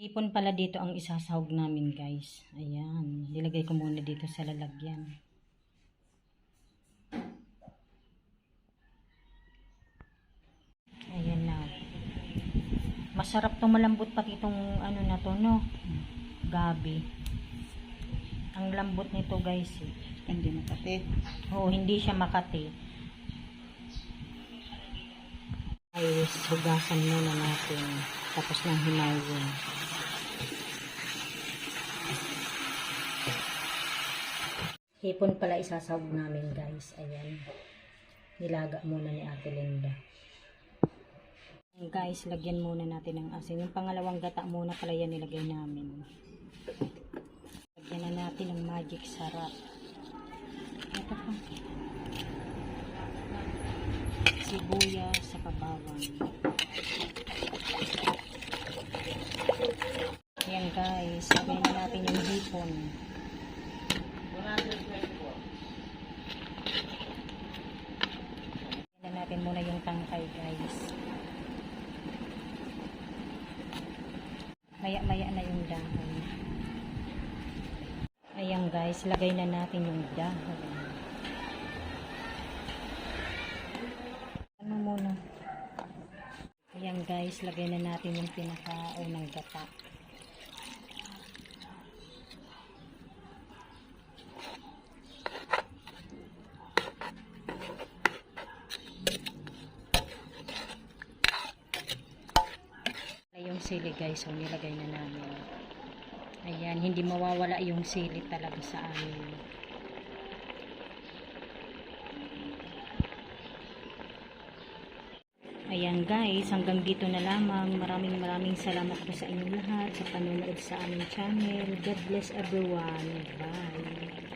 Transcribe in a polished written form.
Ipon pala dito ang isasahog namin, guys. Ayan, nilagay ko muna dito sa lalagyan. Ayan na. Masarap to, malambot pati itong ano na to, no? Gabi. Ang lambot nito, guys. Hindi makati. Oo, hindi siya makati. Guys, hugasan muna natin. Tapos ng himayin. Hipon pala isasawag namin, guys. Ayan. Nilaga muna ni Ate Linda. Guys, lagyan muna natin ng asin. Yung pangalawang gata muna pala yan nilagay namin. Lagyan na natin ng magic sarap. Ito pa. Sibuyas sa bawang. Ayan, guys. Lagyan na natin yung hipon. Lagyan na natin muna yung tangkay, guys. Maya-maya na yung dahon. Ayan, guys, lagay na natin yung dahon. Ano muna? Ayan, guys, lagay na natin yung pinakaunang gata. Yung sili, guys, so nilagay na namin. Ayan, hindi mawawala yung sili talaga sa amin. Ayan, guys, hanggang dito na lamang. Maraming salamat po sa inyong lahat sa panonood sa aming channel. God bless everyone. Bye.